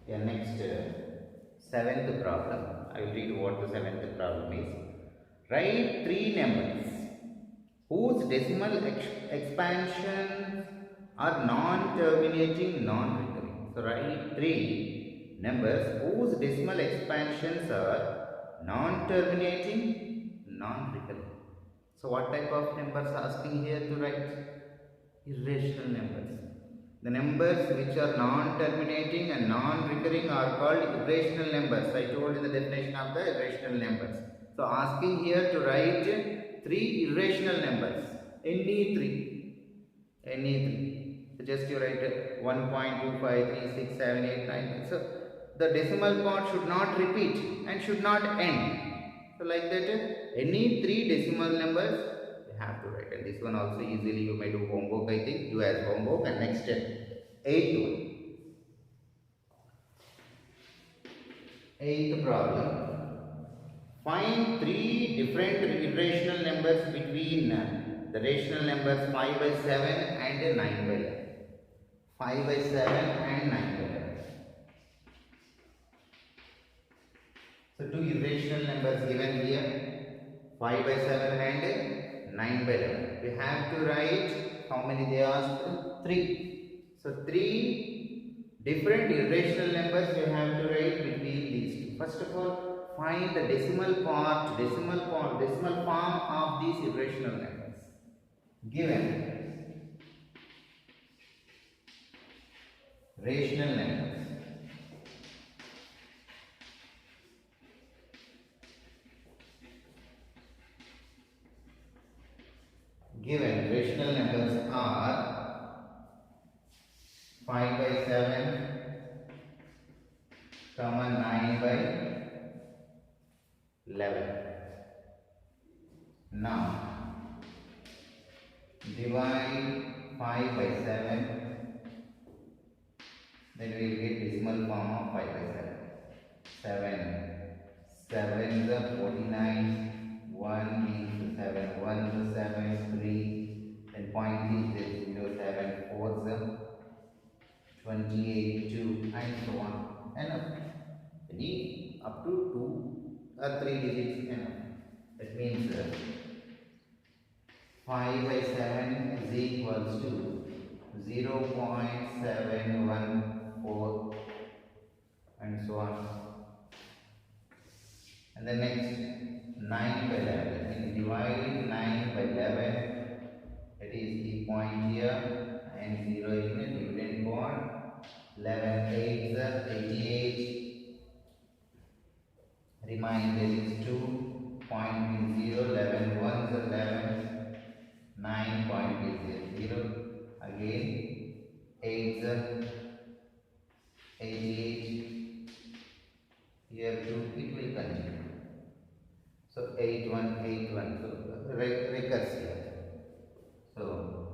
Yeah, next seventh problem. I will read what the seventh problem is. Write three numbers whose decimal expansions are non-terminating, non-recurring. So write three numbers whose decimal expansions are non-terminating, non-recurring. So what type of numbers asking here to write? Irrational numbers. The numbers which are non-terminating and non-recurring are called irrational numbers. I told you the definition of the irrational numbers. So asking here to write three irrational numbers. Any three. Any three. So just you write 1.25367899. So the decimal part should not repeat and should not end. So like that, any three decimal numbers have to write, and this one also easily you may do homework. I think do as homework. And next eighth problem. Find three different irrational numbers between the rational numbers 5 by 7 and 9 by 11. 5 by 7 and 9 by 11. So two irrational numbers given here, 5 by 7 and 9 by 11. We have to write how many they asked? 3. So 3 different irrational numbers you have to write between these two. First of all, find the decimal form of these irrational numbers. Given rational numbers. Given rational numbers are 5 by 7, 9 by 11. Now divide 5 by 7, then we will get decimal form of 5 by 7. 7 is 49. 1 means 7, 1 is 7, 3, then point is 0, 7, 4 is 28, 2, and so on. Enough. Any up to 2 or 3 digits enough. That means 5 by 7 is equals to 0.714 and so on. And the next 9 by 11, that means divide 9 by 11, that is the point here, and 0 is the dividend point. 11 8 is 88, remainder is 2, point is 0, 11 1 is 11, 9 point is 0, again 8 is 88, here 2 it will continue. So 8 1 8 1, so recurs here. So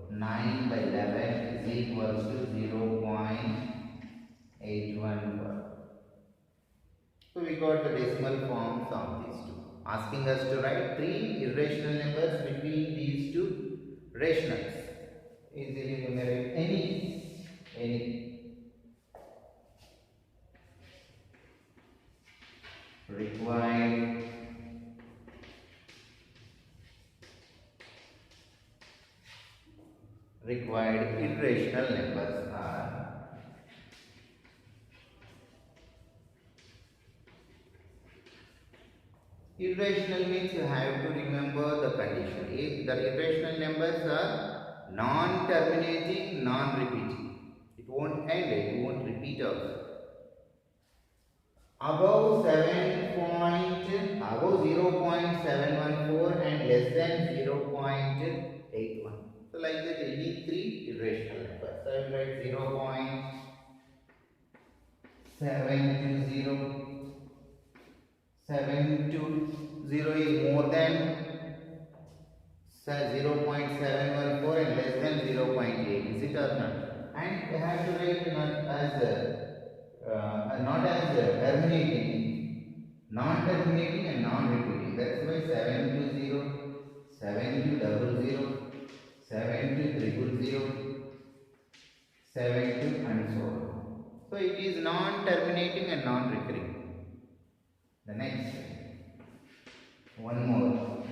9 by 11 is equals to 0.81. So we got the decimal forms of these two. Asking us to write three irrational numbers between these two rationals. Easily enumerate any. Required irrational numbers are irrational means you have to remember the condition. If the irrational numbers are non-terminating, non-repeating, it won't end, it won't repeat also. Above 0.714 and less than 0.81. So like that, any three irrational numbers. So I will write 0.720. 720 is more than 0.714 and less than 0.8. Is it or not? And we have to write not as terminating, non-terminating and non-repeating. That's why 720, 70000, 70000, 7 and so on. So it is non-terminating and non-recurring. The next, one more,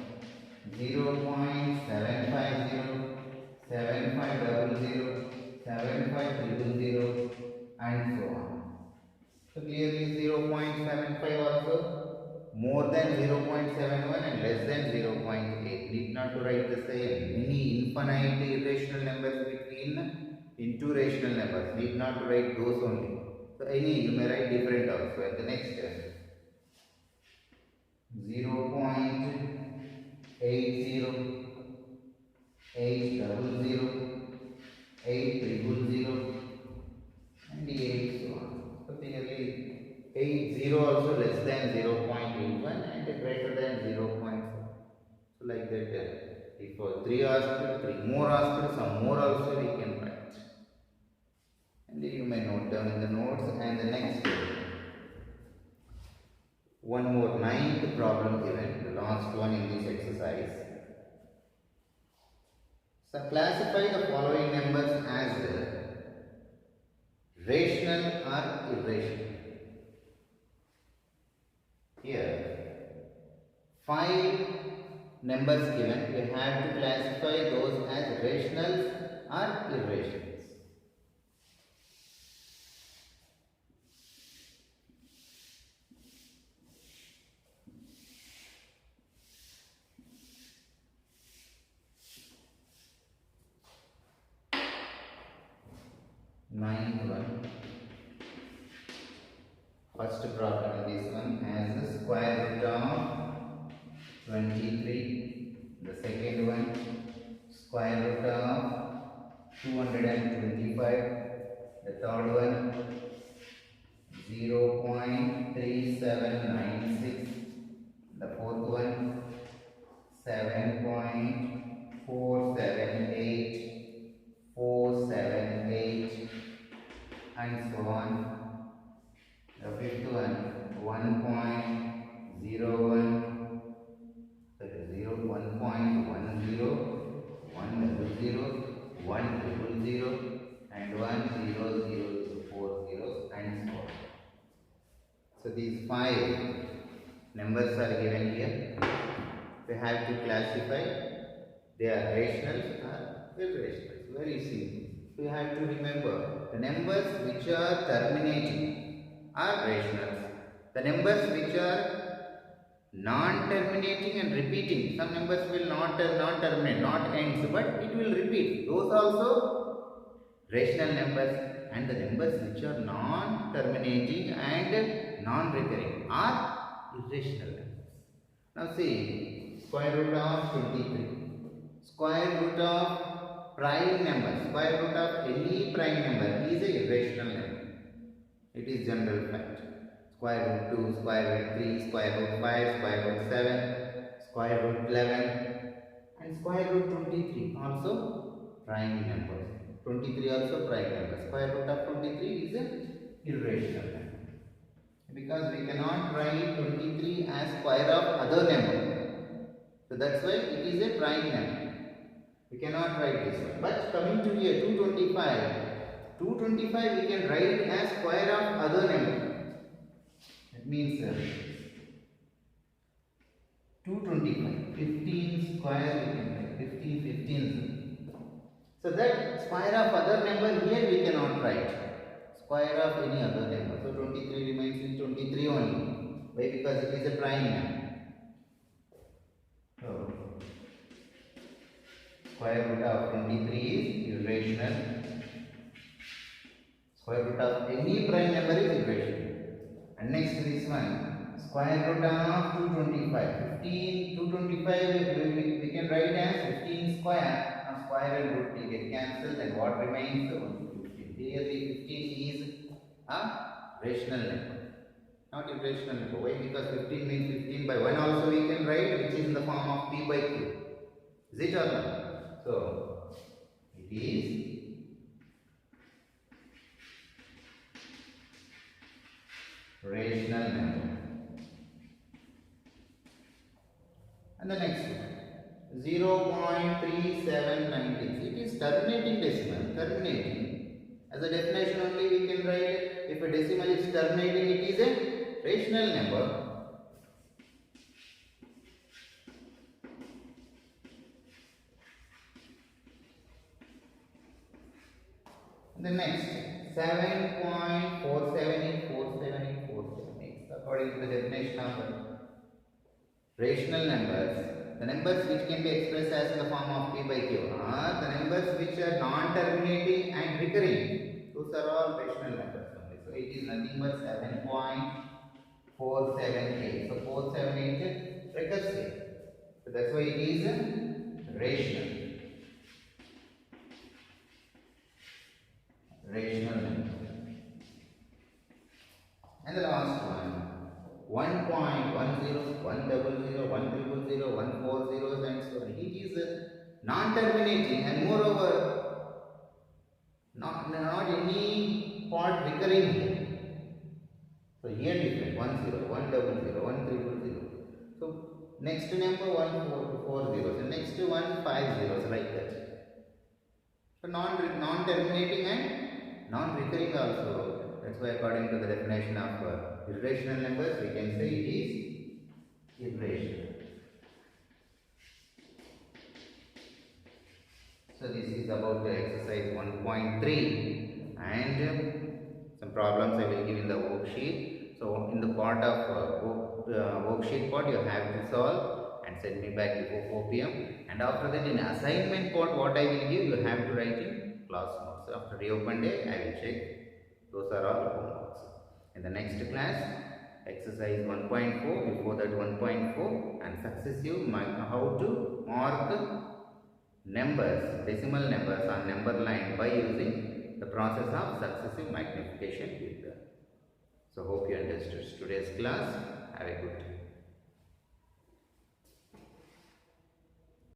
0.750, 7500, 75000 and so on. So clearly 0.75 also more than 0.71 and less than 0.8. Need not to write the same. Many infinite irrational numbers between into rational numbers. Need not to write those only. So any you may write different also. And the next 0.80, 800, 8000 and 8 so on. So clearly 80 also less than 0.81 and greater than 0.4. So like that if 3 asked, 3 more asked, some more also we can write. And you may note down in the notes. And the next one more, ninth problem given, the last one in this exercise. So classify the following numbers as rational or irrational. Here 5 numbers given, we have to classify those as rationals or irrationals. Ninth one. First problem, this one has the square root of 23. The second one, square root of 225. The third one, 0.3796. The fourth one, 7.478478 and so on. The fifth one, 1.01, 1.10, and 10040 and so on. So these 5 numbers are given here. We have to classify they are rationals or irrationals. Very simple. We have to remember the numbers which are terminating are rationals. The numbers which are non-terminating and repeating, some numbers will not terminate, not ends, but it will repeat. Those also rational numbers. And the numbers which are non-terminating and non-recurring are irrational numbers. Now see, square root of 23, square root of prime number, square root of any prime number is a irrational number. It is general fact. Square root 2, square root 3, square root 5, square root 7, square root 11 and square root 23 also prime numbers. 23 also prime number. Square root of 23 is an irrational number. Because we cannot write 23 as square of other number. So that's why it is a prime number. We cannot write this one. But coming to here, 225 we can write as square of other number. That means 225, 15 square we can write, 15. So that square of other number here we cannot write. Square of any other number. So 23 remains in 23 only. Why? Because it is a prime number. So square root of 23 is irrational. Square root of any prime number is irrational. And next this one, square root of 225. 225 we can write as 15 square. Now square and root will get cancelled and what remains? 15. Clearly 15 is a rational number, not irrational number. Why? Because 15 means 15 by 1 also we can write, which is in the form of p by q. Is it or not? So it is rational number. And the next one, 0.3796. It is terminating decimal. Terminating. As a definition only we can write it. If a decimal is terminating, it is a rational number. The next 7.478478478 according to the definition of rational numbers. The numbers which can be expressed as in the form of p by q are the numbers which are non-terminating and recurring. Those are all rational numbers only. So it is nothing but 7.478. So 478 is recursive. So that's why it is rational. Rational number. And the last one 1.10, 100, 100, 100, 140 and so on. It is non-terminating and moreover not any part recurring here. So here different 10, 100, 100. So next number 140, so next one 50, so like that. So non-terminating and non-recurring also. That's why according to the definition of irrational numbers, we can say it is irrational. So this is about the exercise 1.3 and some problems I will give in the worksheet. So in the part of worksheet part, you have to solve and send me back before 4 p.m. And after that, in assignment part, what I will give, you have to write in class notes. So after reopen day, I will check. Those are all homeworks. In the next class, exercise 1.4, before that 1.4 and successive, how to mark numbers, decimal numbers on number line by using the process of successive magnification filter. So hope you understood today's class. Have a good day.